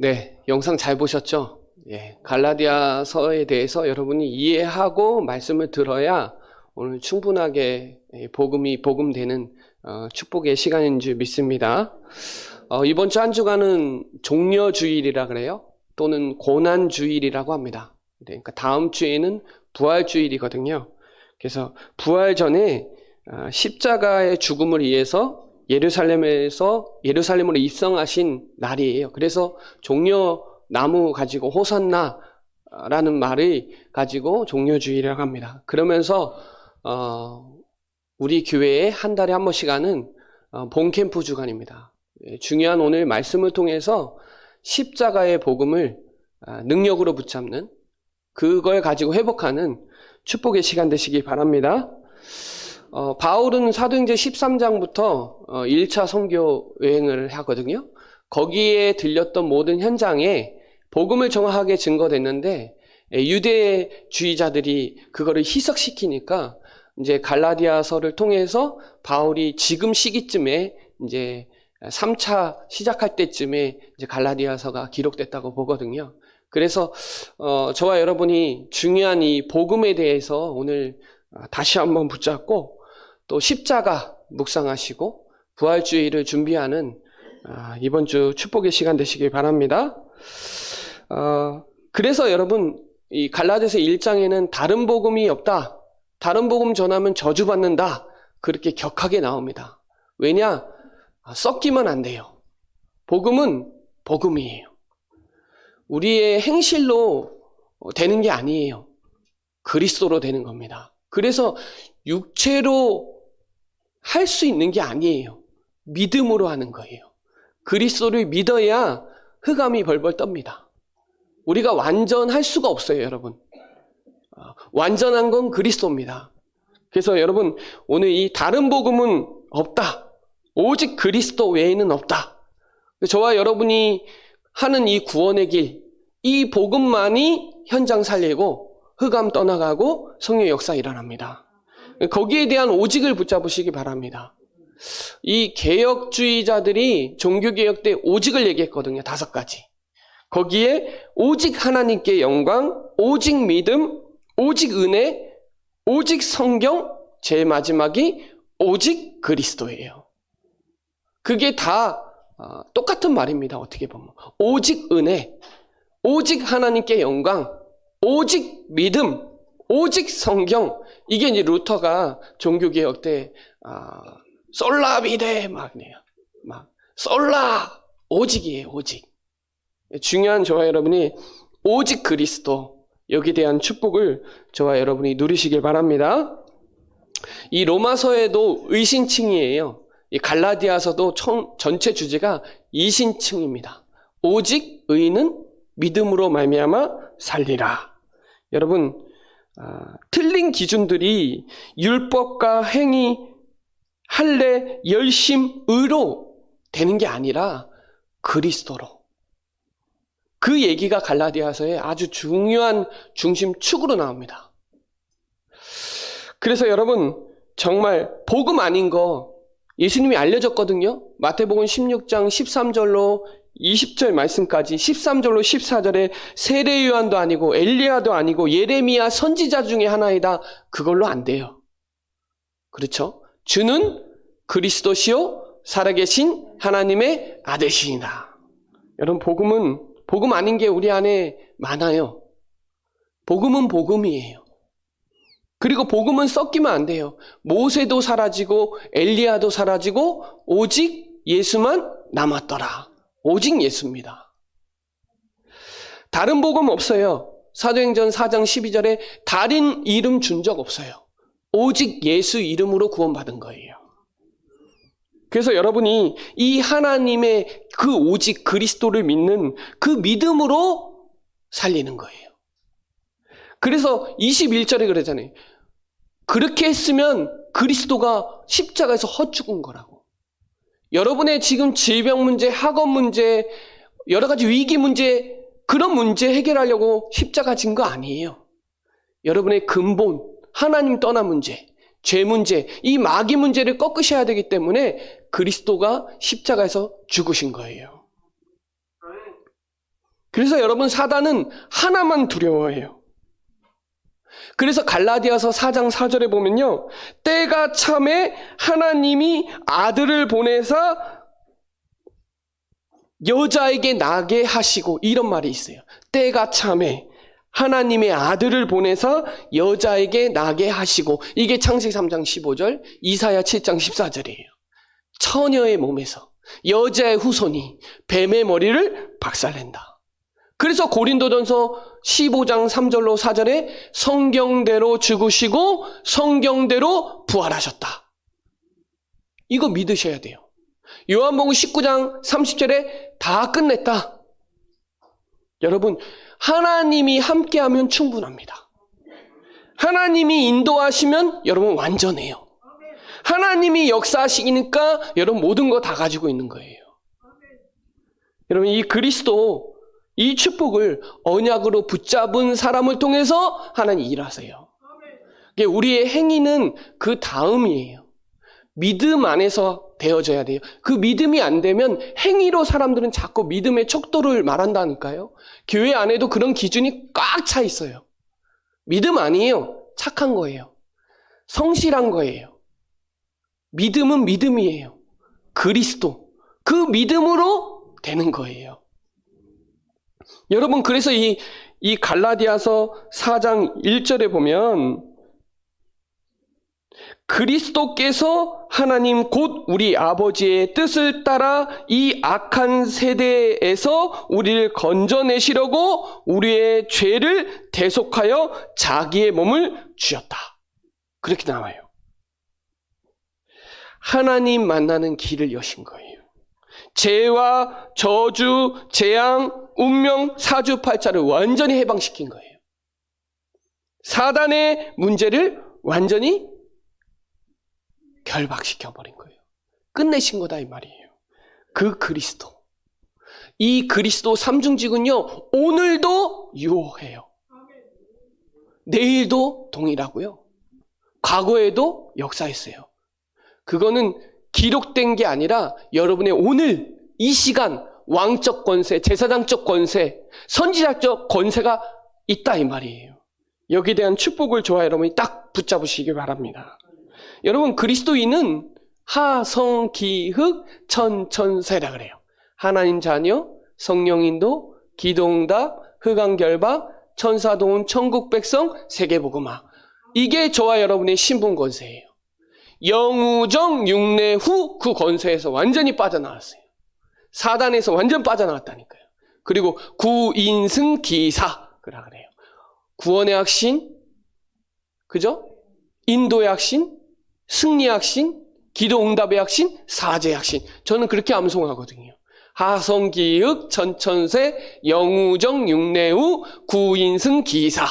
네, 영상 잘 보셨죠? 예, 갈라디아서에 대해서 여러분이 이해하고 말씀을 들어야 오늘 충분하게 복음이 복음되는 축복의 시간인 줄 믿습니다. 이번 주 한 주간은 종려주일이라 그래요. 또는 고난주일이라고 합니다. 그러니까 다음 주에는 부활주일이거든요. 그래서 부활 전에 십자가의 죽음을 위해서 예루살렘으로 입성하신 날이에요. 그래서 종려나무 가지고 호산나라는 말을 가지고 종려주일이라고 합니다. 그러면서 우리 교회에 한 달에 한 번씩 하는 본캠프 주간입니다. 중요한 오늘 말씀을 통해서 십자가의 복음을 능력으로 붙잡는, 그걸 가지고 회복하는 축복의 시간 되시기 바랍니다. 바울은 사도행전 13장부터 1차 선교 여행을 하거든요. 거기에 들렸던 모든 현장에 복음을 정확하게 증거됐는데 유대주의자들이 그거를 희석시키니까 이제 갈라디아서를 통해서 바울이 지금 시기쯤에 이제 3차 시작할 때쯤에 이제 갈라디아서가 기록됐다고 보거든요. 그래서 저와 여러분이 중요한 이 복음에 대해서 오늘 다시 한번 붙잡고 또 십자가 묵상하시고 부활주의를 준비하는 이번 주 축복의 시간 되시길 바랍니다. 그래서 여러분 이 갈라디아서 1장에는 다른 복음이 없다, 다른 복음 전하면 저주받는다, 그렇게 격하게 나옵니다. 왜냐? 섞이면 안 돼요. 복음은 복음이에요. 우리의 행실로 되는 게 아니에요. 그리스도로 되는 겁니다. 그래서 육체로 할 수 있는 게 아니에요. 믿음으로 하는 거예요. 그리스도를 믿어야 흑암이 벌벌 떱니다. 우리가 완전할 수가 없어요, 여러분. 완전한 건 그리스도입니다. 그래서 여러분, 오늘 이 다른 복음은 없다, 오직 그리스도 외에는 없다. 저와 여러분이 하는 이 구원의 길, 이 복음만이 현장 살리고 흑암 떠나가고 성령의 역사 일어납니다. 거기에 대한 오직을 붙잡으시기 바랍니다. 이 개혁주의자들이 종교개혁 때 오직을 얘기했거든요. 5가지. 거기에 오직 하나님께 영광, 오직 믿음, 오직 은혜, 오직 성경, 제일 마지막이 오직 그리스도예요. 그게 다 똑같은 말입니다. 어떻게 보면. 오직 은혜, 오직 하나님께 영광, 오직 믿음, 오직 성경. 이게 이제 루터가 종교개혁 때 솔라 비데 막 솔라 오직이에요. 오직. 중요한 저와 여러분이 오직 그리스도, 여기에 대한 축복을 저와 여러분이 누리시길 바랍니다. 이 로마서에도 의신칭이에요. 이 갈라디아서도 전체 주제가 이신칭입니다. 오직 의인은 믿음으로 말미암아 살리라. 여러분, 틀린 기준들이 율법과 행위, 할례, 열심, 의로 되는 게 아니라 그리스도로. 그 얘기가 갈라디아서의 아주 중요한 중심축으로 나옵니다. 그래서 여러분, 정말 복음 아닌 거 예수님이 알려줬거든요. 마태복음 16장 13절로 20절 말씀까지, 13절로 14절에 세례 요한도 아니고 엘리야도 아니고 예레미야 선지자 중에 하나이다. 그걸로 안 돼요. 그렇죠? 주는 그리스도시요 살아계신 하나님의 아들이시니라. 여러분, 복음 아닌 게 우리 안에 많아요. 복음은 복음이에요. 그리고 복음은 섞이면 안 돼요. 모세도 사라지고 엘리야도 사라지고 오직 예수만 남았더라. 오직 예수입니다. 다른 복음 없어요. 사도행전 4장 12절에 다른 이름 준 적 없어요. 오직 예수 이름으로 구원받은 거예요. 그래서 여러분이 이 하나님의 그 오직 그리스도를 믿는 그 믿음으로 살리는 거예요. 그래서 21절에 그러잖아요. 그렇게 했으면 그리스도가 십자가에서 헛죽은 거라고. 여러분의 지금 질병 문제, 학업 문제, 여러 가지 위기 문제, 그런 문제 해결하려고 십자가 진 거 아니에요. 여러분의 근본, 하나님 떠난 문제, 죄 문제, 이 마귀 문제를 꺾으셔야 되기 때문에 그리스도가 십자가에서 죽으신 거예요. 그래서 여러분, 사단은 하나만 두려워해요. 그래서 갈라디아서 4장 4절에 보면요, 때가 참에 하나님이 아들을 보내사 여자에게 나게 하시고, 이런 말이 있어요. 때가 참에 하나님의 아들을 보내서 여자에게 나게 하시고, 이게 창세기 3장 15절, 이사야 7장 14절이에요. 처녀의 몸에서 여자의 후손이 뱀의 머리를 박살낸다. 그래서 고린도전서 15장 3절로 4절에 성경대로 죽으시고 성경대로 부활하셨다. 이거 믿으셔야 돼요. 요한복음 19장 30절에 다 끝냈다. 여러분, 하나님이 함께하면 충분합니다. 하나님이 인도하시면 여러분 완전해요. 하나님이 역사하시니까 여러분 모든 거 다 가지고 있는 거예요. 여러분, 이 그리스도, 이 축복을 언약으로 붙잡은 사람을 통해서 하나님 일하세요. 우리의 행위는 그 다음이에요. 믿음 안에서 되어져야 돼요. 그 믿음이 안 되면 행위로 사람들은 자꾸 믿음의 척도를 말한다니까요. 교회 안에도 그런 기준이 꽉 차 있어요. 믿음 아니에요. 착한 거예요. 성실한 거예요. 믿음은 믿음이에요. 그리스도. 그 믿음으로 되는 거예요. 여러분, 그래서 이 갈라디아서 4장 1절에 보면 그리스도께서 하나님 곧 우리 아버지의 뜻을 따라 이 악한 세대에서 우리를 건져내시려고 우리의 죄를 대속하여 자기의 몸을 주셨다. 그렇게 나와요. 하나님 만나는 길을 여신 거예요. 죄와 저주, 재앙, 운명, 사주팔자를 완전히 해방시킨 거예요. 사단의 문제를 완전히 결박시켜버린 거예요. 끝내신 거다 이 말이에요. 그 그리스도. 이 그리스도 삼중직은요, 오늘도 유효해요. 내일도 동일하고요. 과거에도 역사했어요. 그거는 기록된 게 아니라 여러분의 오늘 이 시간 왕적 권세, 제사장적 권세, 선지자적 권세가 있다 이 말이에요. 여기에 대한 축복을 저와 여러분이 딱 붙잡으시기 바랍니다. 여러분, 그리스도인은 하성기흑 천천세라 그래요. 하나님 자녀, 성령인도, 기도응답, 흑암결박, 천사도운, 천국 백성, 세계복음화. 이게 저와 여러분의 신분 권세예요. 영우정 육내후 그 권세에서 완전히 빠져나왔어요. 사단에서 완전 빠져나왔다니까요. 그리고 구인승 기사 그래요. 구원의 확신, 그죠? 인도의 확신, 승리의 확신, 기도응답의 확신, 사죄의 확신. 저는 그렇게 암송하거든요. 하성기흑 천천세 영우정 육내후 구인승 기사.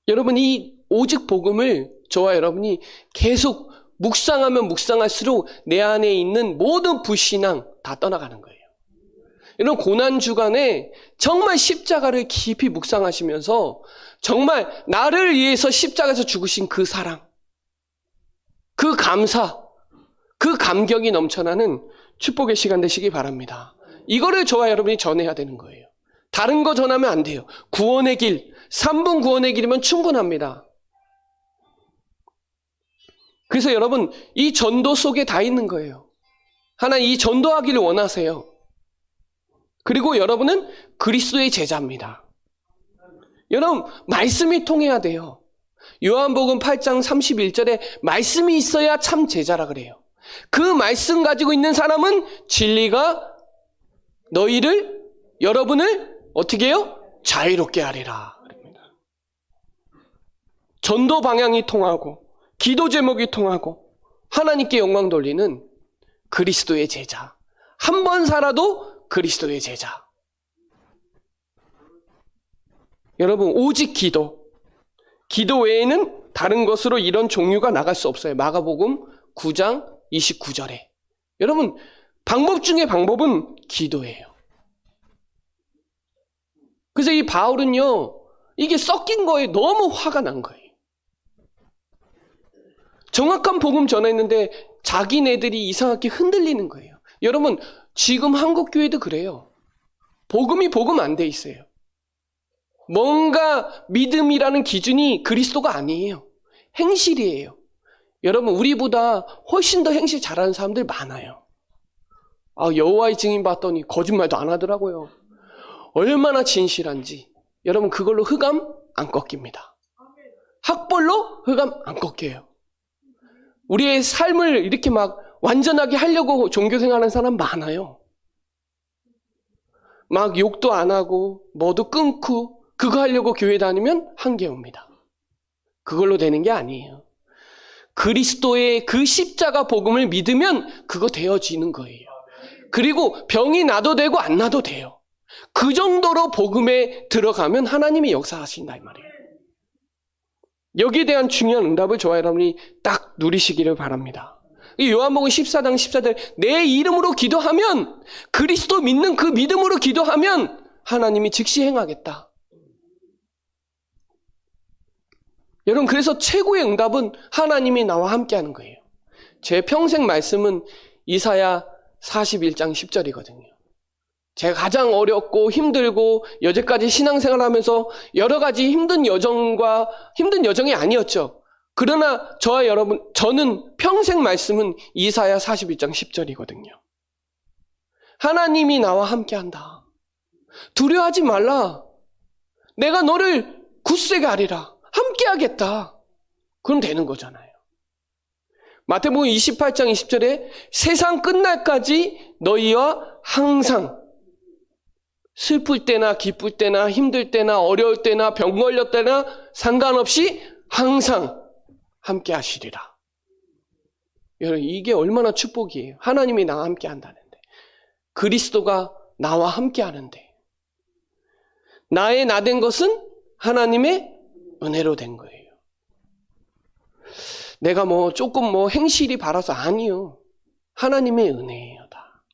여러분, 이 오직 복음을 저와 여러분이 계속 묵상하면 묵상할수록 내 안에 있는 모든 불신앙 다 떠나가는 거예요. 이런 고난주간에 정말 십자가를 깊이 묵상하시면서 정말 나를 위해서 십자가에서 죽으신 그 사랑, 그 감사, 그 감격이 넘쳐나는 축복의 시간 되시기 바랍니다. 이거를 저와 여러분이 전해야 되는 거예요. 다른 거 전하면 안 돼요. 구원의 길, 3분 구원의 길이면 충분합니다. 그래서 여러분, 이 전도 속에 다 있는 거예요. 하나님 이 전도하기를 원하세요. 그리고 여러분은 그리스도의 제자입니다. 여러분, 말씀이 통해야 돼요. 요한복음 8장 31절에 말씀이 있어야 참 제자라 그래요. 그 말씀 가지고 있는 사람은 진리가 너희를, 여러분을 어떻게 해요? 자유롭게 하리라. 전도 방향이 통하고 기도 제목이 통하고 하나님께 영광 돌리는 그리스도의 제자. 한 번 살아도 그리스도의 제자. 여러분, 오직 기도 외에는 다른 것으로 이런 종류가 나갈 수 없어요. 마가복음 9장 29절에. 여러분, 방법 중에 방법은 기도예요. 그래서 이 바울은요, 이게 섞인 거에 너무 화가 난 거예요. 정확한 복음 전했는데 자기네들이 이상하게 흔들리는 거예요. 여러분, 지금 한국 교회도 그래요. 복음이 복음 안 돼 있어요. 뭔가 믿음이라는 기준이 그리스도가 아니에요. 행실이에요. 여러분, 우리보다 훨씬 더 행실 잘하는 사람들 많아요. 여호와의 증인 봤더니 거짓말도 안 하더라고요. 얼마나 진실한지. 여러분, 그걸로 흑암 안 꺾입니다. 학벌로 흑암 안 꺾여요. 우리의 삶을 이렇게 막 완전하게 하려고 종교생활하는 사람 많아요. 막 욕도 안 하고 뭐도 끊고 그거 하려고 교회 다니면 한계 옵니다. 그걸로 되는 게 아니에요. 그리스도의 그 십자가 복음을 믿으면 그거 되어지는 거예요. 그리고 병이 나도 되고 안 나도 돼요. 그 정도로 복음에 들어가면 하나님이 역사하신다 이 말이에요. 여기에 대한 중요한 응답을 저와 여러분이 딱 누리시기를 바랍니다. 이 요한복음 14장 14절 내 이름으로 기도하면 그리스도 믿는 그 믿음으로 기도하면 하나님이 즉시 행하겠다. 여러분 그래서 최고의 응답은 하나님이 나와 함께하는 거예요. 제 평생 말씀은 이사야 41장 10절이거든요. 제가 가장 어렵고 힘들고 여태까지 신앙생활하면서 여러 가지 힘든 여정이 아니었죠. 그러나 저와 여러분, 저는 평생 말씀은 이사야 41장 10절이거든요. 하나님이 나와 함께한다. 두려워하지 말라. 내가 너를 굳세게 하리라. 함께하겠다. 그럼 되는 거잖아요. 마태복음 28장 20절에 세상 끝날까지 너희와 항상 슬플 때나 기쁠 때나 힘들 때나 어려울 때나 병 걸렸 때나 상관없이 항상 함께 하시리라. 여러분 이게 얼마나 축복이에요. 하나님이 나와 함께 한다는데 그리스도가 나와 함께 하는데 나의 나 된 것은 하나님의 은혜로 된 거예요. 내가 조금 행실이 바라서 아니요. 하나님의 은혜예요. 다.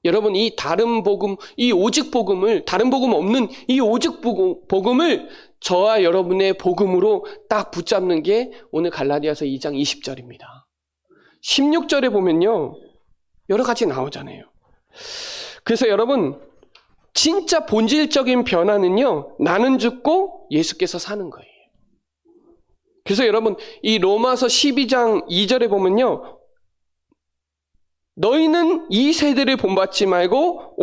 여러분 이 다른 복음, 이 오직 복음을 다른 복음 없는 이 오직 복음을 저와 여러분의 복음으로 딱 붙잡는 게 오늘 갈라디아서 2장 20절입니다. 16절에 보면요. 여러 가지 나오잖아요. 그래서 여러분 진짜 본질적인 변화는요. 나는 죽고 예수께서 사는 거예요. 그래서 여러분 이 로마서 12장 2절에 보면요. 너희는 이 세대를 본받지 말고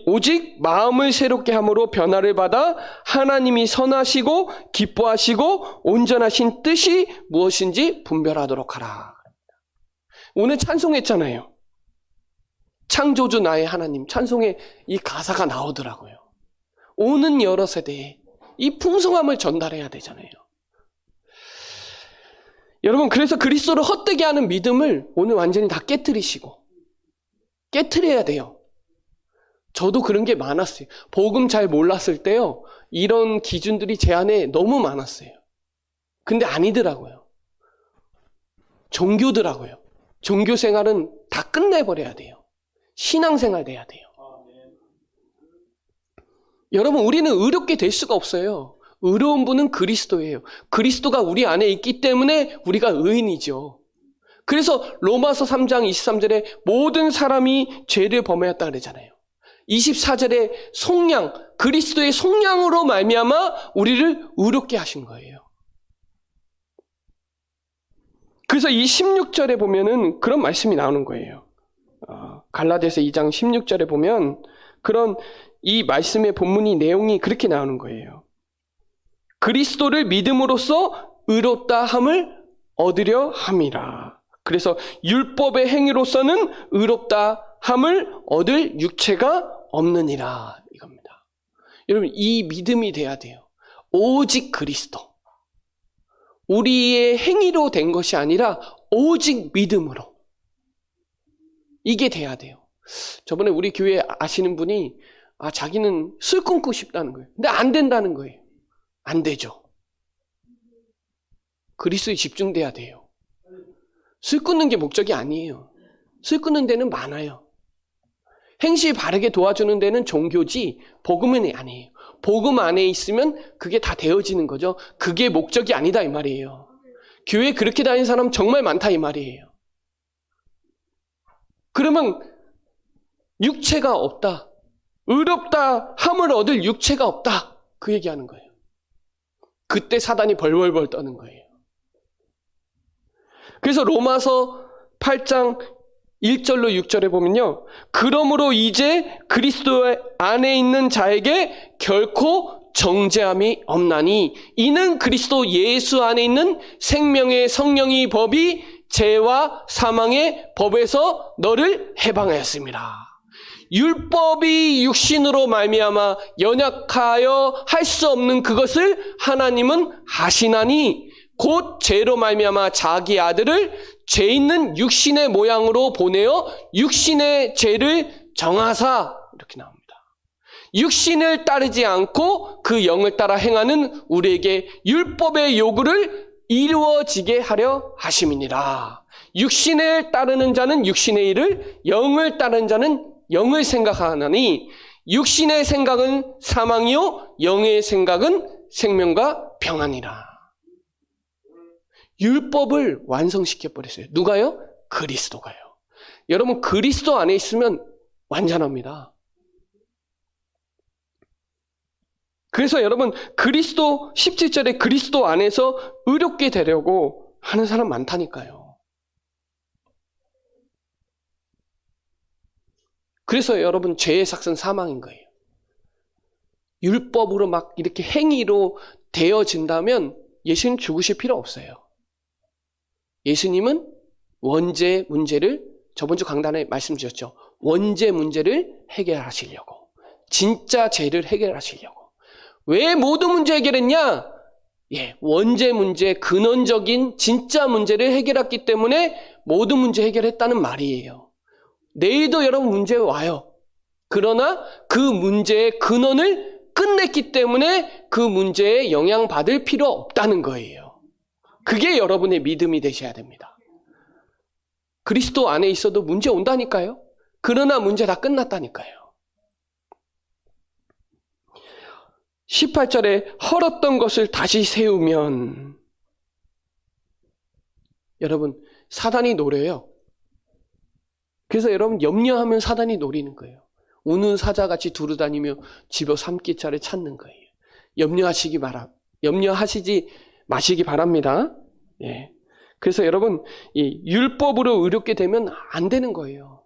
오직 마음을 새롭게 함으로 변화를 받아 하나님이 선하시고 기뻐하시고 온전하신 뜻이 무엇인지 분별하도록 하라. 오늘 찬송했잖아요. 창조주 나의 하나님 찬송에 이 가사가 나오더라고요. 오는 여러 세대에 이 풍성함을 전달해야 되잖아요. 여러분 그래서 그리스도를 헛되게 하는 믿음을 오늘 완전히 다 깨트려야 돼요. 저도 그런 게 많았어요. 복음 잘 몰랐을 때요. 이런 기준들이 제 안에 너무 많았어요. 근데 아니더라고요. 종교더라고요. 종교 생활은 다 끝내버려야 돼요. 신앙생활 돼야 돼요. 여러분 우리는 의롭게 될 수가 없어요. 의로운 분은 그리스도예요. 그리스도가 우리 안에 있기 때문에 우리가 의인이죠. 그래서 로마서 3장 23절에 모든 사람이 죄를 범하였다 그러잖아요. 24절에 속량, 그리스도의 속량으로 말미암아 우리를 의롭게 하신 거예요. 그래서 이 16절에 보면은 그런 말씀이 나오는 거예요. 갈라디아서 2장 16절에 보면 그런 이 말씀의 본문이 내용이 그렇게 나오는 거예요. 그리스도를 믿음으로써 의롭다 함을 얻으려 함이라. 그래서 율법의 행위로서는 의롭다 함을 얻을 육체가 없느니라 이겁니다. 여러분 이 믿음이 돼야 돼요. 오직 그리스도. 우리의 행위로 된 것이 아니라 오직 믿음으로. 이게 돼야 돼요. 저번에 우리 교회 아시는 분이 자기는 술 끊고 싶다는 거예요. 근데 안 된다는 거예요. 안 되죠. 그리스도에 집중돼야 돼요. 술 끊는 게 목적이 아니에요. 술 끊는 데는 많아요. 행실 바르게 도와주는 데는 종교지 복음은 아니에요. 복음 안에 있으면 그게 다 되어지는 거죠. 그게 목적이 아니다 이 말이에요. 교회 그렇게 다니는 사람 정말 많다 이 말이에요. 그러면 육체가 없다. 의롭다 함을 얻을 육체가 없다. 그 얘기하는 거예요. 그때 사단이 벌벌벌 떠는 거예요. 그래서 로마서 8장 1절로 6절에 보면요. 그러므로 이제 그리스도 안에 있는 자에게 결코 정죄함이 없나니 이는 그리스도 예수 안에 있는 생명의 성령의 법이 죄와 사망의 법에서 너를 해방하였습니다. 율법이 육신으로 말미암아 연약하여 할 수 없는 그것을 하나님은 하시나니 곧 죄로 말미암아 자기 아들을 죄 있는 육신의 모양으로 보내어 육신의 죄를 정하사 이렇게 나옵니다. 육신을 따르지 않고 그 영을 따라 행하는 우리에게 율법의 요구를 이루어지게 하려 하심이니라. 육신을 따르는 자는 육신의 일을, 영을 따르는 자는 영을 생각하나니 육신의 생각은 사망이요 영의 생각은 생명과 평안이라. 율법을 완성시켜버렸어요. 누가요? 그리스도가요. 여러분 그리스도 안에 있으면 완전합니다. 그래서 여러분 그리스도 17절에 그리스도 안에서 의롭게 되려고 하는 사람 많다니까요. 그래서 여러분 죄의 삭은 사망인 거예요. 율법으로 막 이렇게 행위로 되어진다면 예수님 죽으실 필요 없어요. 예수님은 원죄 문제를 저번 주 강단에 말씀드렸죠. 원죄 문제를 해결하시려고. 진짜 죄를 해결하시려고. 왜 모든 문제 해결했냐? 원죄 문제, 근원적인 진짜 문제를 해결했기 때문에 모든 문제 해결했다는 말이에요. 내일도 여러분 문제 와요. 그러나 그 문제의 근원을 끝냈기 때문에 그 문제에 영향받을 필요 없다는 거예요. 그게 여러분의 믿음이 되셔야 됩니다. 그리스도 안에 있어도 문제 온다니까요. 그러나 문제 다 끝났다니까요. 18절에 헐었던 것을 다시 세우면 여러분 사단이 노려요. 그래서 여러분 염려하면 사단이 노리는 거예요. 우는 사자같이 두루다니며 집어 삼킬 자를 찾는 거예요. 염려하시지 마시기 바랍니다. 그래서 여러분 이 율법으로 의롭게 되면 안 되는 거예요.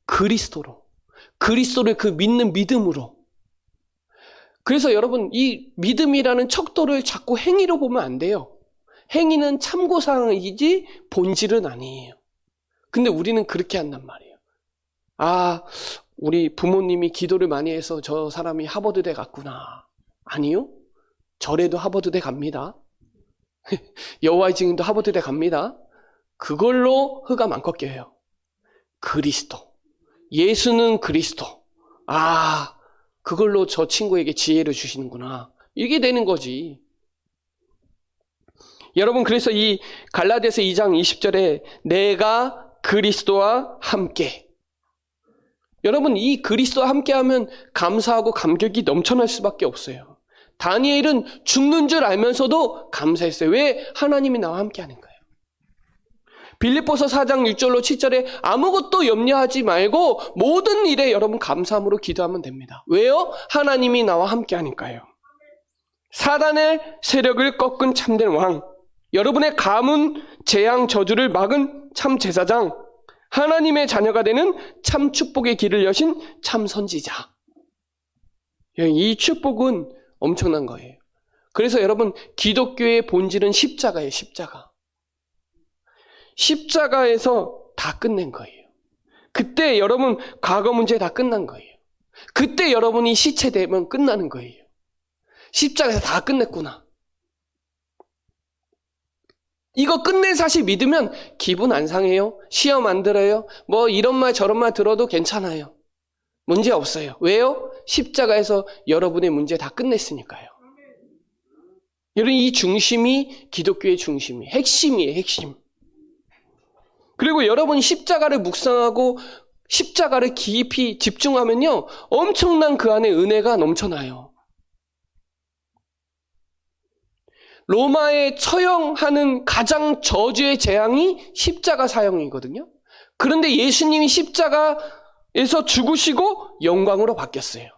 그리스도를 그 믿는 믿음으로. 그래서 여러분 이 믿음이라는 척도를 자꾸 행위로 보면 안 돼요. 행위는 참고사항이지 본질은 아니에요. 근데 우리는 그렇게 한단 말이에요. 우리 부모님이 기도를 많이 해서 저 사람이 하버드대 갔구나. 아니요. 절에도 하버드대 갑니다. 여호와의 증인도 하버드대 갑니다. 그걸로 흑암 안 꺾여요. 그리스도. 예수는 그리스도. 그걸로 저 친구에게 지혜를 주시는구나. 이게 되는 거지. 여러분 그래서 이 갈라디아서 2장 20절에 내가 그리스도와 함께. 여러분 이 그리스도와 함께하면 감사하고 감격이 넘쳐날 수밖에 없어요. 다니엘은 죽는 줄 알면서도 감사했어요. 왜? 하나님이 나와 함께하는 거예요. 빌립보서 4장 6절로 7절에 아무것도 염려하지 말고 모든 일에 여러분 감사함으로 기도하면 됩니다. 왜요? 하나님이 나와 함께하니까요. 사단의 세력을 꺾은 참된 왕, 여러분의 가문, 재앙, 저주를 막은 참 제사장, 하나님의 자녀가 되는 참 축복의 길을 여신 참 선지자. 이 축복은 엄청난 거예요. 그래서 여러분 기독교의 본질은 십자가예요. 십자가에서 다 끝낸 거예요. 그때 여러분 과거 문제 다 끝난 거예요. 그때 여러분이 시체되면 끝나는 거예요. 십자가에서 다 끝냈구나. 이거 끝낸 사실 믿으면 기분 안 상해요. 시험 안 들어요. 뭐 이런 말 저런 말 들어도 괜찮아요. 문제 없어요. 왜요? 십자가에서 여러분의 문제 다 끝냈으니까요. 여러분 이 중심이 기독교의 중심이 핵심이에요. 핵심. 그리고 여러분 십자가를 묵상하고 십자가를 깊이 집중하면요. 엄청난 그 안에 은혜가 넘쳐나요. 로마에 처형하는 가장 저주의 재앙이 십자가 사형이거든요. 그런데 예수님이 십자가에 죽으시고 영광으로 바뀌었어요.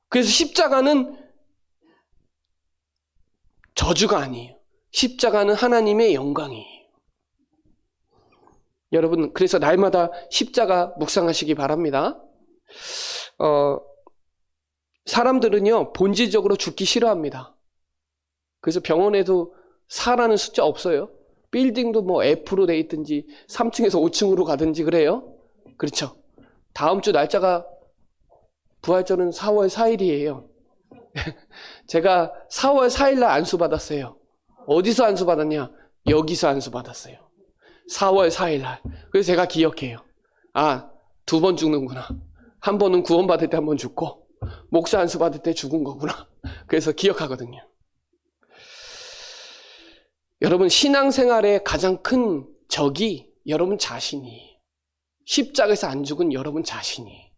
그래서 십자가는 저주가 아니에요. 십자가는 하나님의 영광이에요. 여러분, 그래서 날마다 십자가 묵상하시기 바랍니다. 사람들은요, 본질적으로 죽기 싫어합니다. 그래서 병원에도 4라는 숫자 없어요. 빌딩도 뭐 F로 돼 있든지 3층에서 5층으로 가든지 그래요. 그렇죠. 다음 주 날짜가 부활절은 4월 4일이에요. 제가 4월 4일날 안수받았어요. 어디서 안수받았냐? 여기서 안수받았어요. 4월 4일날. 그래서 제가 기억해요. 아, 2번 죽는구나. 한 번은 구원받을 때 한 번 죽고 목사 안수받을 때 죽은 거구나. 그래서 기억하거든요. 여러분, 신앙생활의 가장 큰 적이 여러분 자신이에요. 십자가에서 안 죽은 여러분 자신이에요.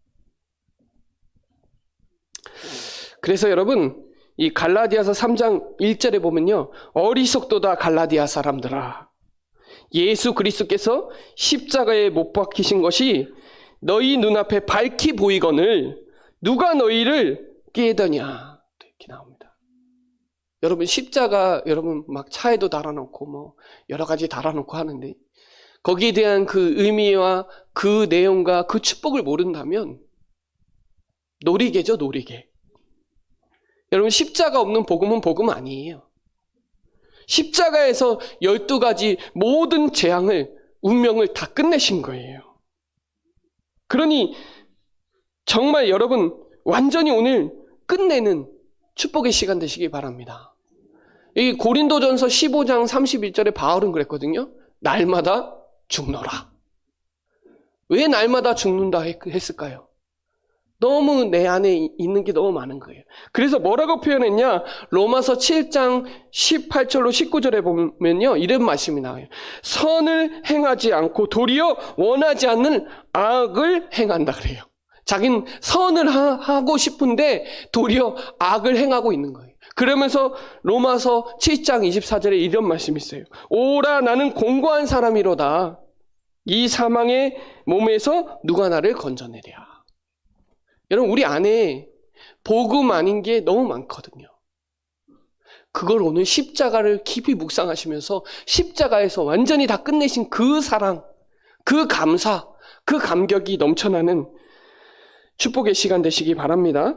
그래서 여러분, 이 갈라디아서 3장 1절에 보면요, 어리석도다 갈라디아 사람들아, 예수 그리스도께서 십자가에 못 박히신 것이 너희 눈앞에 밝히 보이거늘 누가 너희를 깨더냐, 이렇게 나옵니다. 여러분, 십자가 여러분 막 차에도 달아놓고 뭐 여러 가지 달아놓고 하는데 거기에 대한 그 의미와 그 내용과 그 축복을 모른다면 놀이개죠, 놀이개. 여러분, 십자가 없는 복음은 복음 아니에요. 십자가에서 12가지 모든 재앙을, 운명을 다 끝내신 거예요. 그러니 정말 여러분 완전히 오늘 끝내는 축복의 시간 되시기 바랍니다. 이 고린도전서 15장 31절에 바울은 그랬거든요. 날마다 죽노라. 왜 날마다 죽는다 했을까요? 너무 내 안에 있는 게 너무 많은 거예요. 그래서 뭐라고 표현했냐? 로마서 7장 18절로 19절에 보면요, 이런 말씀이 나와요. 선을 행하지 않고 도리어 원하지 않는 악을 행한다 그래요. 자기는 선을 하고 싶은데 도리어 악을 행하고 있는 거예요. 그러면서 로마서 7장 24절에 이런 말씀이 있어요. 오라, 나는 공고한 사람이로다. 이 사망의 몸에서 누가 나를 건져내랴. 여러분, 우리 안에 복음 아닌 게 너무 많거든요. 그걸 오늘 십자가를 깊이 묵상하시면서 십자가에서 완전히 다 끝내신 그 사랑, 그 감사, 그 감격이 넘쳐나는 축복의 시간 되시기 바랍니다.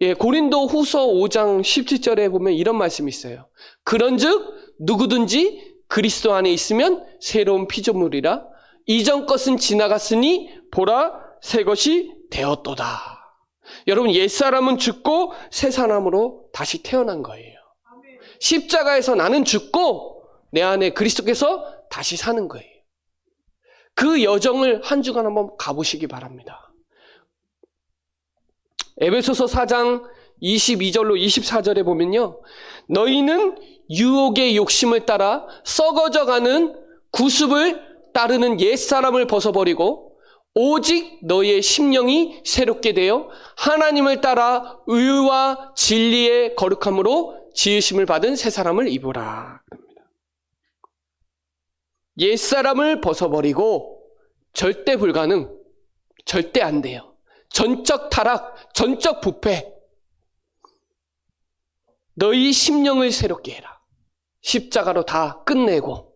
예, 고린도 후서 5장 17절에 보면 이런 말씀이 있어요. 그런즉 누구든지 그리스도 안에 있으면 새로운 피조물이라. 이전 것은 지나갔으니 보라, 새 것이 되었도다. 여러분, 옛사람은 죽고 새 사람으로 다시 태어난 거예요. 십자가에서 나는 죽고 내 안에 그리스도께서 다시 사는 거예요. 그 여정을 한 주간 한번 가보시기 바랍니다. 에베소서 4장 22절로 24절에 보면요, 너희는 유혹의 욕심을 따라 썩어져가는 구습을 따르는 옛사람을 벗어버리고 오직 너희의 심령이 새롭게 되어 하나님을 따라 의와 진리의 거룩함으로 지으심을 받은 새 사람을 입으라. 옛사람을 벗어버리고 절대 불가능, 절대 안 돼요. 전적 타락, 전적 부패. 너희 심령을 새롭게 해라. 십자가로 다 끝내고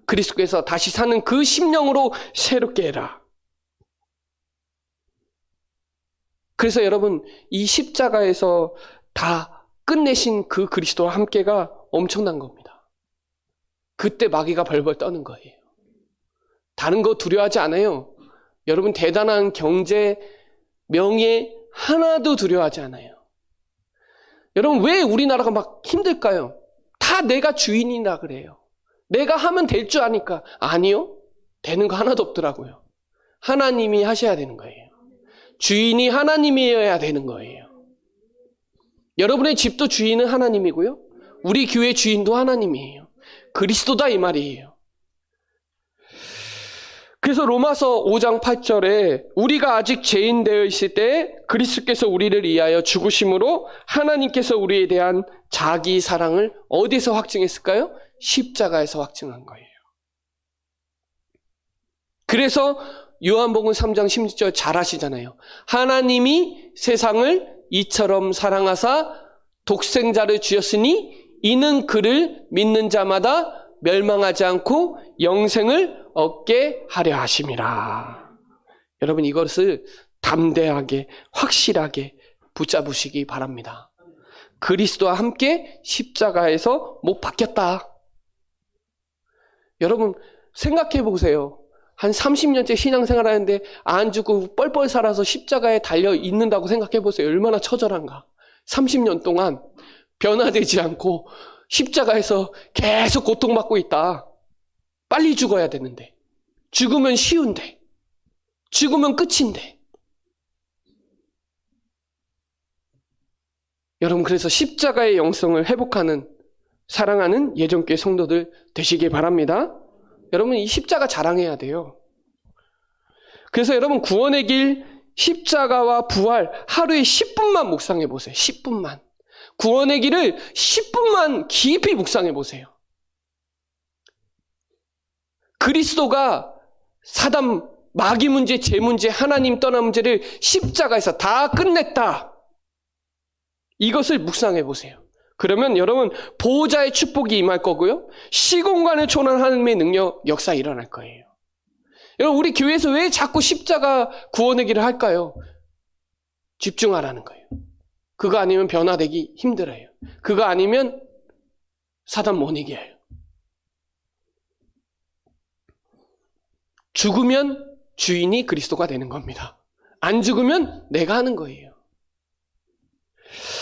그리스도께서 다시 사는 그 심령으로 새롭게 해라. 그래서 여러분, 이 십자가에서 다 끝내신 그 그리스도와 함께가 엄청난 겁니다. 그때 마귀가 벌벌 떠는 거예요. 다른 거 두려워하지 않아요. 여러분, 대단한 경제, 명예 하나도 두려워하지 않아요. 여러분, 왜 우리나라가 막 힘들까요? 다 내가 주인이라 그래요. 내가 하면 될 줄 아니까. 아니요. 되는 거 하나도 없더라고요. 하나님이 하셔야 되는 거예요. 주인이 하나님이어야 되는 거예요. 여러분의 집도 주인은 하나님이고요. 우리 교회 주인도 하나님이에요. 그리스도다 이 말이에요. 그래서 로마서 5장 8절에 우리가 아직 죄인 되어 있을 때 그리스도께서 우리를 위하여 죽으심으로 하나님께서 우리에 대한 자기 사랑을 어디서 확증했을까요? 십자가에서 확증한 거예요. 그래서 요한복음 3장 16절 잘 아시잖아요. 하나님이 세상을 이처럼 사랑하사 독생자를 주셨으니 이는 그를 믿는 자마다 멸망하지 않고 영생을 얻게 하려 하심이라. 여러분, 이것을 담대하게 확실하게 붙잡으시기 바랍니다. 그리스도와 함께 십자가에서 못 박혔다. 여러분 생각해 보세요. 한 30년째 신앙생활 하는데 안 죽고 뻘뻘 살아서 십자가에 달려 있는다고 생각해 보세요. 얼마나 처절한가. 30년 동안 변화되지 않고 십자가에서 계속 고통받고 있다. 빨리 죽어야 되는데, 죽으면 쉬운데, 죽으면 끝인데. 여러분, 그래서 십자가의 영성을 회복하는, 사랑하는 예전교회 성도들 되시길 바랍니다. 여러분, 이 십자가 자랑해야 돼요. 그래서 여러분, 구원의 길, 십자가와 부활 하루에 10분만 묵상해 보세요. 10분만. 구원의 길을 10분만 깊이 묵상해 보세요. 그리스도가 사단, 마귀 문제, 죄 문제, 하나님 떠난 문제를 십자가에서 다 끝냈다. 이것을 묵상해 보세요. 그러면 여러분 보호자의 축복이 임할 거고요. 시공간을 초월한 하나님의 능력, 역사 일어날 거예요. 여러분, 우리 교회에서 왜 자꾸 십자가 구원의 길을 할까요? 집중하라는 거예요. 그거 아니면 변화되기 힘들어요. 그거 아니면 사단 못 이겨요. 죽으면 주인이 그리스도가 되는 겁니다. 안 죽으면 내가 하는 거예요.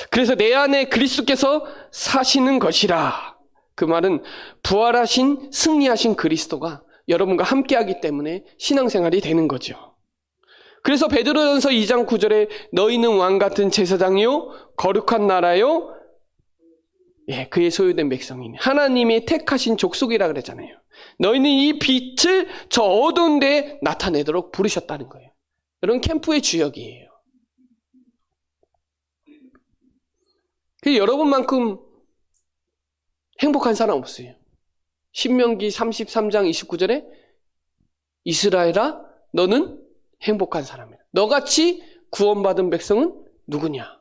그래서 내 안에 그리스도께서 사시는 것이라. 그 말은 부활하신, 승리하신 그리스도가 여러분과 함께하기 때문에 신앙생활이 되는 거죠. 그래서 베드로전서 2장 9절에 너희는 왕같은 제사장이요 거룩한 나라요, 그의 소유된 백성이니 하나님이 택하신 족속이라 그랬잖아요. 너희는 이 빛을 저 어두운 데에 나타내도록 부르셨다는 거예요. 여러분, 캠프의 주역이에요. 여러분만큼 행복한 사람 없어요. 신명기 33장 29절에 이스라엘아 너는 행복한 사람이야. 너같이 구원받은 백성은 누구냐?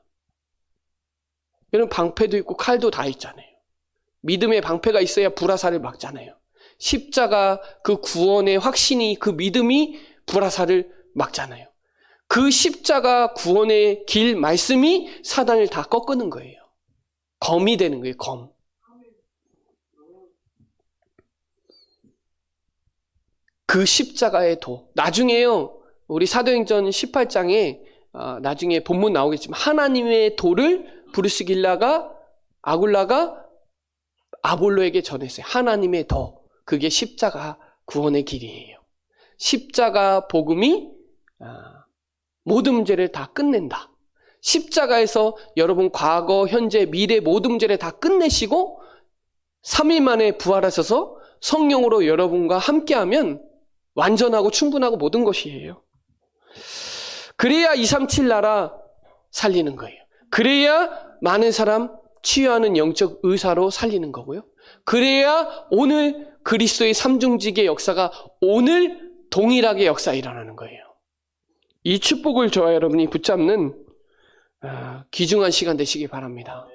여러분, 방패도 있고 칼도 다 있잖아요. 믿음의 방패가 있어야 불화살을 막잖아요. 십자가 그 구원의 확신이, 그 믿음이 불화살을 막잖아요. 그 십자가 구원의 길 말씀이 사단을 다 꺾는 거예요. 검이 되는 거예요. 검. 그 십자가의 도. 나중에요. 우리 사도행전 18장에 나중에 본문 나오겠지만 하나님의 도를 브루스길라가 아굴라가 아볼로에게 전했어요. 하나님의 도. 그게 십자가 구원의 길이에요. 십자가 복음이 모든 문제를 다 끝낸다. 십자가에서 여러분 과거, 현재, 미래 모든 문제를 다 끝내시고 3일 만에 부활하셔서 성령으로 여러분과 함께하면 완전하고 충분하고 모든 것이에요. 그래야 237 나라 살리는 거예요. 그래야 많은 사람 치유하는 영적 의사로 살리는 거고요. 그래야 오늘 그리스도의 삼중직의 역사가 오늘 동일하게 역사에 일어나는 거예요. 이 축복을 저와 여러분이 붙잡는 귀중한 시간 되시기 바랍니다.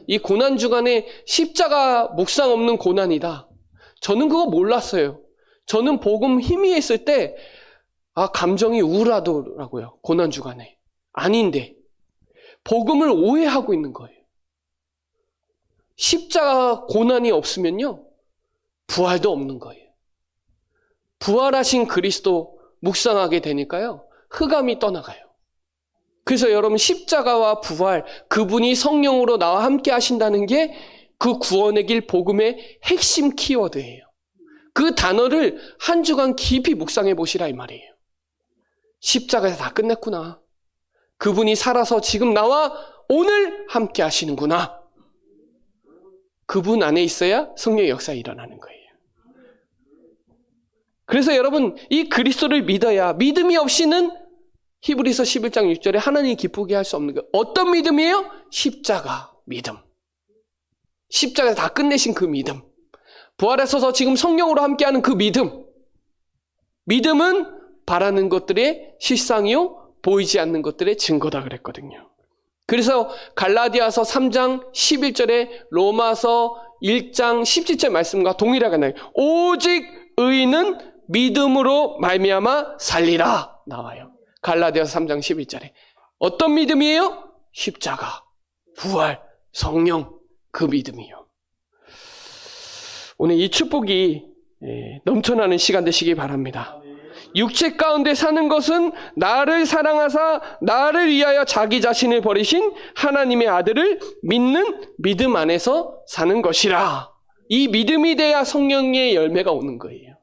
이 고난 주간에 십자가 묵상 없는 고난이다. 저는 그거 몰랐어요. 저는 복음 희미했을 때 감정이 우울하더라고요. 고난 주간에. 아닌데 복음을 오해하고 있는 거예요. 십자가 고난이 없으면요 부활도 없는 거예요. 부활하신 그리스도 묵상하게 되니까요 흑암이 떠나가요. 그래서 여러분 십자가와 부활, 그분이 성령으로 나와 함께 하신다는 게 그 구원의 길 복음의 핵심 키워드예요. 그 단어를 한 주간 깊이 묵상해 보시라 이 말이에요. 십자가에서 다 끝냈구나. 그분이 살아서 지금 나와 오늘 함께 하시는구나. 그분 안에 있어야 성령의 역사가 일어나는 거예요. 그래서 여러분 이 그리스도를 믿어야, 믿음이 없이는 히브리서 11장 6절에 하나님이 기쁘게 할 수 없는 거예요. 어떤 믿음이에요? 십자가 믿음. 십자가에서 다 끝내신 그 믿음. 부활에 서서 지금 성령으로 함께하는 그 믿음. 믿음은 바라는 것들의 실상이요 보이지 않는 것들의 증거다 그랬거든요. 그래서 갈라디아서 3장 11절에 로마서 1장 17절 말씀과 동일하게 나와요. 오직 의인은 믿음으로 말미암아 살리라 나와요. 갈라디아서 3장 11절에. 어떤 믿음이에요? 십자가, 부활, 성령, 그 믿음이요. 오늘 이 축복이 넘쳐나는 시간 되시기 바랍니다. 육체 가운데 사는 것은 나를 사랑하사 나를 위하여 자기 자신을 버리신 하나님의 아들을 믿는 믿음 안에서 사는 것이라. 이 믿음이 돼야 성령의 열매가 오는 거예요.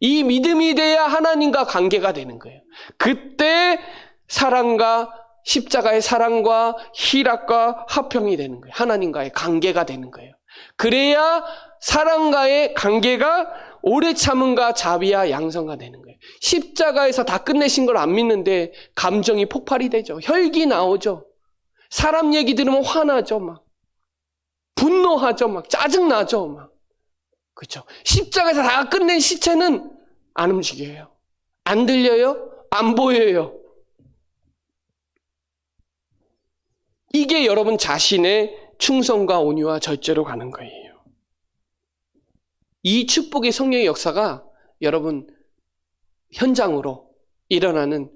이 믿음이 돼야 하나님과 관계가 되는 거예요. 그때 사랑과 십자가의 사랑과 희락과 화평이 되는 거예요. 하나님과의 관계가 되는 거예요. 그래야 사랑과의 관계가 오래 참음과 자비와 양성가 되는 거예요. 십자가에서 다 끝내신 걸 안 믿는데 감정이 폭발이 되죠. 혈기 나오죠. 사람 얘기 들으면 화나죠. 막 분노하죠. 막 짜증나죠. 막 그렇죠. 십자가에서 다 끝낸 시체는 안 움직여요. 안 들려요. 안 보여요. 이게 여러분 자신의 충성과 온유와 절제로 가는 거예요. 이 축복의 성령의 역사가 여러분 현장으로 일어나는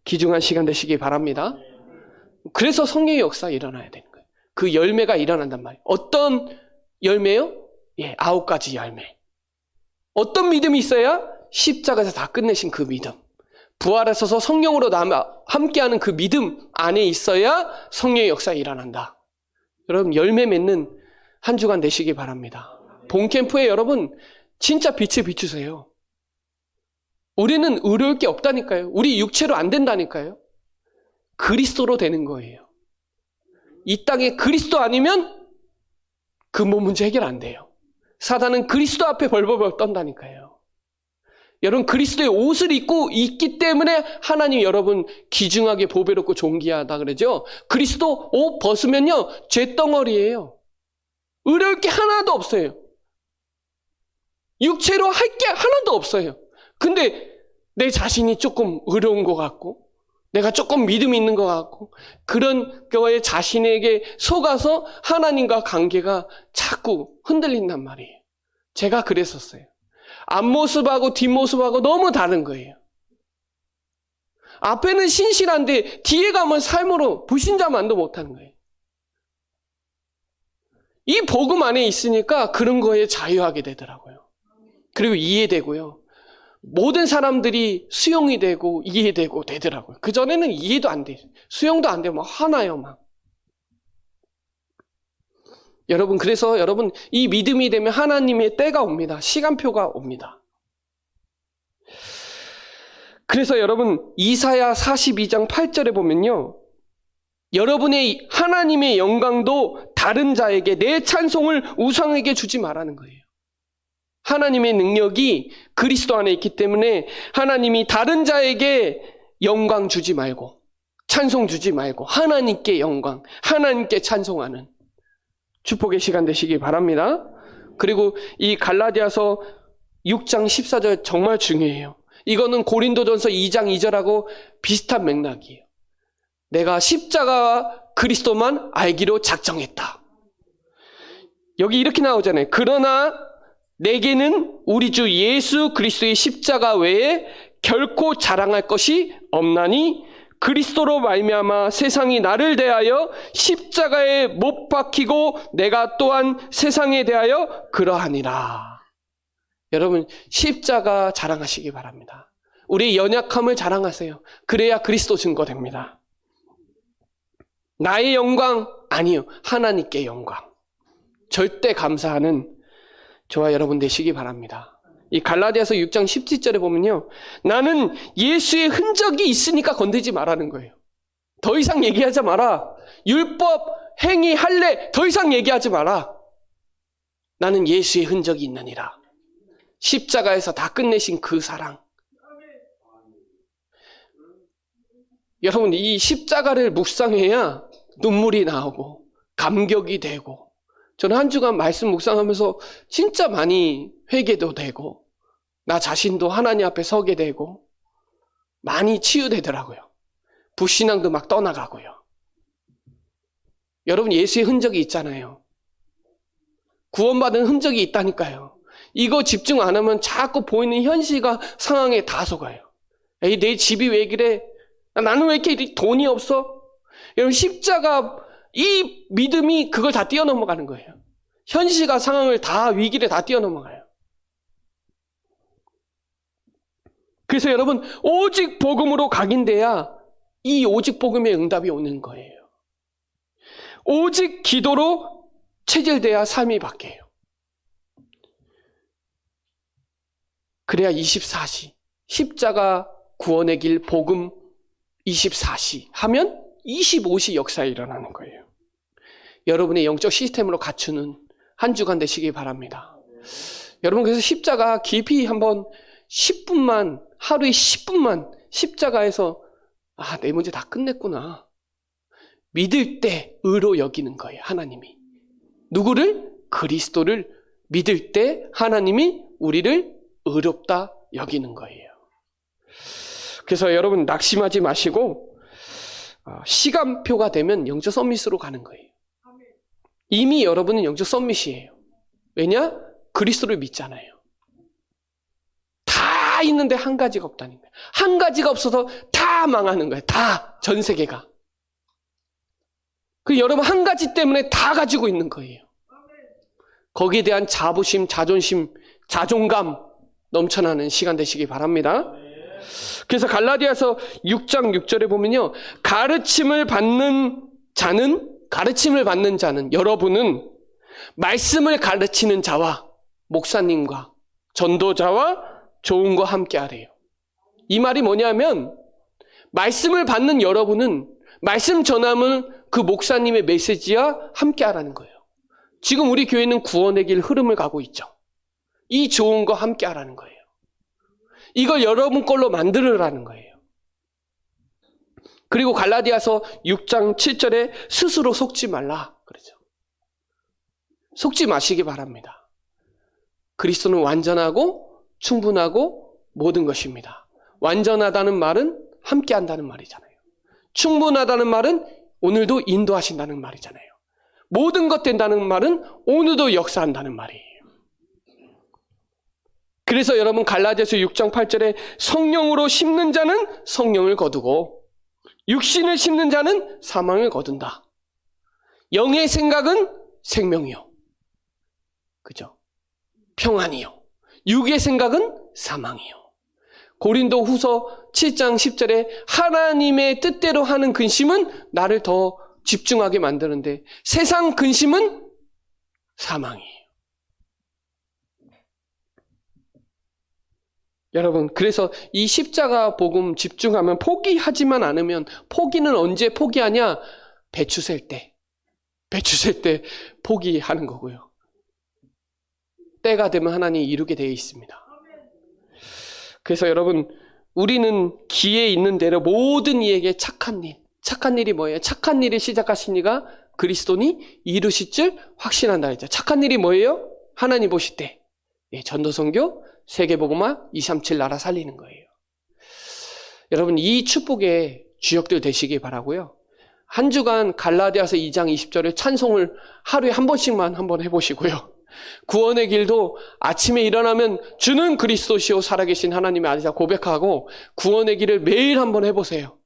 귀중한 시간 되시기 바랍니다. 그래서 성령의 역사가 일어나야 되는 거예요. 그 열매가 일어난단 말이에요. 어떤 열매요? 9가지 열매. 어떤 믿음이 있어야? 십자가에서 다 끝내신 그 믿음. 부활하셔서 성령으로 함께하는 그 믿음 안에 있어야 성령의 역사가 일어난다. 여러분 열매 맺는 한 주간 되시기 바랍니다. 본 캠프에 여러분 진짜 빛을 비추세요. 우리는 의로울 게 없다니까요. 우리 육체로 안 된다니까요. 그리스도로 되는 거예요. 이 땅에 그리스도 아니면 근본 문제 해결 안 돼요. 사단은 그리스도 앞에 벌벌벌 떤다니까요. 여러분 그리스도의 옷을 입고 있기 때문에 하나님 여러분 귀중하게 보배롭고 존귀하다 그러죠. 그리스도 옷 벗으면요 죄덩어리예요. 의로울 게 하나도 없어요. 육체로 할 게 하나도 없어요. 근데 내 자신이 조금 의로운 것 같고 내가 조금 믿음이 있는 것 같고 그런 거에 자신에게 속아서 하나님과 관계가 자꾸 흔들린단 말이에요. 제가 그랬었어요. 앞모습하고 뒷모습하고 너무 다른 거예요. 앞에는 신실한데 뒤에 가면 삶으로 불신자만도 못하는 거예요. 이 복음 안에 있으니까 그런 거에 자유하게 되더라고요. 그리고 이해되고요. 모든 사람들이 수용이 되고 이해되고 되더라고요. 그전에는 이해도 안 돼요. 수용도 안 되고 막 화나요. 막. 여러분 그래서 여러분 이 믿음이 되면 하나님의 때가 옵니다. 시간표가 옵니다. 그래서 여러분 이사야 42장 8절에 보면요. 여러분의 하나님의 영광도 다른 자에게 내 찬송을 우상에게 주지 말라는 거예요. 하나님의 능력이 그리스도 안에 있기 때문에 하나님이 다른 자에게 영광 주지 말고 찬송 주지 말고 하나님께 영광, 하나님께 찬송하는 축복의 시간 되시기 바랍니다. 그리고 이 갈라디아서 6장 14절 정말 중요해요. 이거는 고린도전서 2장 2절하고 비슷한 맥락이에요. 내가 십자가와 그리스도만 알기로 작정했다. 여기 이렇게 나오잖아요. 그러나 내게는 우리 주 예수 그리스도의 십자가 외에 결코 자랑할 것이 없나니 그리스도로 말미암아 세상이 나를 대하여 십자가에 못 박히고 내가 또한 세상에 대하여 그러하니라. 여러분 십자가 자랑하시기 바랍니다. 우리의 연약함을 자랑하세요. 그래야 그리스도 증거됩니다. 나의 영광 아니요. 하나님께 영광. 절대 감사하는 저와 여러분 되시기 바랍니다. 이 갈라디아서 6장 17절에 보면요. 나는 예수의 흔적이 있으니까 건들지 말라는 거예요. 더 이상 얘기하지 마라. 율법, 행위, 할례 더 이상 얘기하지 마라. 나는 예수의 흔적이 있느니라. 십자가에서 다 끝내신 그 사랑. 여러분 이 십자가를 묵상해야 눈물이 나오고 감격이 되고 저는 한 주간 말씀 묵상하면서 진짜 많이 회개도 되고 나 자신도 하나님 앞에 서게 되고 많이 치유되더라고요. 불신앙도 막 떠나가고요. 여러분, 예수의 흔적이 있잖아요. 구원받은 흔적이 있다니까요. 이거 집중 안 하면 자꾸 보이는 현실과 상황에 다 속아요. 에이, 내 집이 왜 그래? 나는 왜 이렇게 돈이 없어? 여러분, 십자가, 이 믿음이 그걸 다 뛰어넘어가는 거예요. 현실과 상황을 다, 위기를 다 뛰어넘어가요. 그래서 여러분, 오직 복음으로 각인돼야 이 오직 복음의 응답이 오는 거예요. 오직 기도로 체질돼야 삶이 바뀌어요. 그래야 24시, 십자가 구원의 길 복음 24시 하면 25시 역사에 일어나는 거예요. 여러분의 영적 시스템으로 갖추는 한 주간 되시기 바랍니다. 여러분, 그래서 십자가 깊이 한번 10분만, 하루에 10분만 십자가에서 내 문제 다 끝냈구나. 믿을 때 의로 여기는 거예요, 하나님이. 누구를? 그리스도를 믿을 때 하나님이 우리를 의롭다 여기는 거예요. 그래서 여러분, 낙심하지 마시고 시간표가 되면 영적 서밋으로 가는 거예요. 이미 여러분은 영적 서밋이에요. 왜냐? 그리스도를 믿잖아요. 다 있는데 한 가지가 없다는 거예요. 한 가지가 없어서 다 망하는 거예요. 다, 전 세계가. 그 여러분, 한 가지 때문에 다 가지고 있는 거예요. 거기에 대한 자부심, 자존심, 자존감 넘쳐나는 시간 되시기 바랍니다. 그래서 갈라디아서 6장 6절에 보면요, 가르침을 받는 자는 여러분은 말씀을 가르치는 자와 목사님과 전도자와 조언과 함께 하래요. 이 말이 뭐냐면, 말씀을 받는 여러분은 말씀 전함은 그 목사님의 메시지와 함께 하라는 거예요. 지금 우리 교회는 구원의 길 흐름을 가고 있죠. 이 조언과 함께 하라는 거예요. 이걸 여러분 걸로 만들으라는 거예요. 그리고 갈라디아서 6장 7절에 스스로 속지 말라 그러죠. 속지 마시기 바랍니다. 그리스도는 완전하고 충분하고 모든 것입니다. 완전하다는 말은 함께 한다는 말이잖아요. 충분하다는 말은 오늘도 인도하신다는 말이잖아요. 모든 것 된다는 말은 오늘도 역사한다는 말이에요. 그래서 여러분, 갈라디아서 6장 8절에 성령으로 심는 자는 성령을 거두고 육신을 심는 자는 사망을 거둔다. 영의 생각은 생명이요, 그죠? 평안이요. 육의 생각은 사망이요. 고린도 후서 7장 10절에 하나님의 뜻대로 하는 근심은 나를 더 집중하게 만드는데 세상 근심은 사망이에요. 여러분, 그래서 이 십자가 복음 집중하면 포기하지만 않으면, 포기는 언제 포기하냐? 배추 셀 때. 배추 셀 때 포기하는 거고요. 때가 되면 하나님이 이루게 되어 있습니다. 그래서 여러분, 우리는 기에 있는 대로 모든 이에게 착한 일이 뭐예요? 착한 일을 시작하신 이가 그리스도니 이루실 줄 확신한다 했죠. 착한 일이 뭐예요? 하나님 보실 때 전도선교, 세계복음화, 237 나라 살리는 거예요. 여러분, 이 축복의 주역들 되시기 바라고요. 한 주간 갈라디아서 2장 20절의 찬송을 하루에 한 번씩만 한번 해보시고요. 구원의 길도 아침에 일어나면 주는 그리스도시요 살아계신 하나님의 아들이라 고백하고 구원의 길을 매일 한번 해보세요.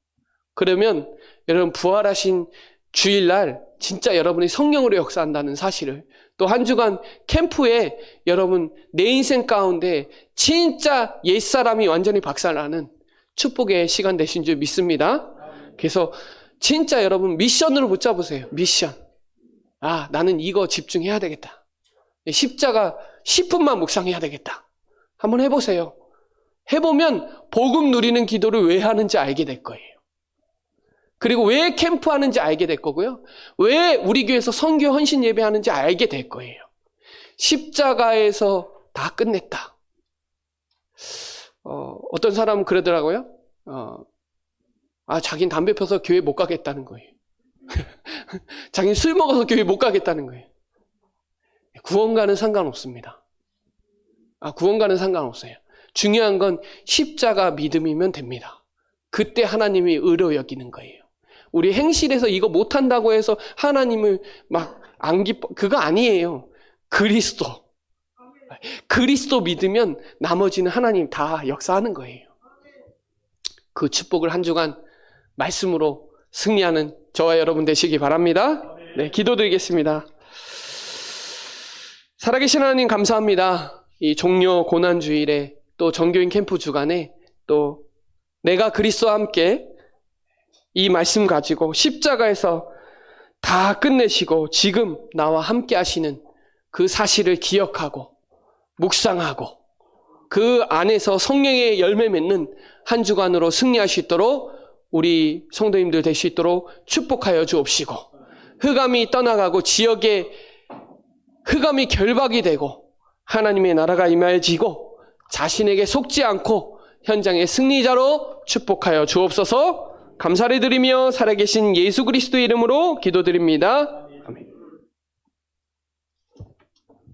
그러면 여러분, 부활하신 주일날 진짜 여러분이 성령으로 역사한다는 사실을, 또 한 주간 캠프에 여러분 내 인생 가운데 진짜 옛사람이 완전히 박살나는 축복의 시간 되신 줄 믿습니다. 그래서 진짜 여러분 미션으로 붙잡으세요. 미션. 나는 이거 집중해야 되겠다. 십자가 10분만 묵상해야 되겠다. 한번 해보세요. 해보면 복음 누리는 기도를 왜 하는지 알게 될 거예요. 그리고 왜 캠프 하는지 알게 될 거고요. 왜 우리 교회에서 선교 헌신 예배하는지 알게 될 거예요. 십자가에서 다 끝냈다. 어떤 사람은 그러더라고요. 자기는 담배 펴서 교회 못 가겠다는 거예요. 자기는 술 먹어서 교회 못 가겠다는 거예요. 구원과는 상관없습니다. 구원과는 상관없어요. 중요한 건 십자가 믿음이면 됩니다. 그때 하나님이 의로 여기는 거예요. 우리 행실에서 이거 못한다고 해서 하나님을 막 안 기뻐, 그거 아니에요. 그리스도 믿으면 나머지는 하나님 다 역사하는 거예요. 그 축복을 한 주간 말씀으로 승리하는 저와 여러분 되시기 바랍니다. 네, 기도드리겠습니다. 살아계신 하나님 감사합니다. 이 종료 고난주일에 또 정교인 캠프 주간에 또 내가 그리스도와 함께 이 말씀 가지고 십자가에서 다 끝내시고 지금 나와 함께 하시는 그 사실을 기억하고 묵상하고 그 안에서 성령의 열매 맺는 한 주간으로 승리할 수 있도록 우리 성도님들 될 수 있도록 축복하여 주옵시고, 흑암이 떠나가고 지역에 흑암이 결박이 되고 하나님의 나라가 임하여지고 자신에게 속지 않고 현장의 승리자로 축복하여 주옵소서. 감사를 드리며 살아계신 예수 그리스도의 이름으로 기도드립니다.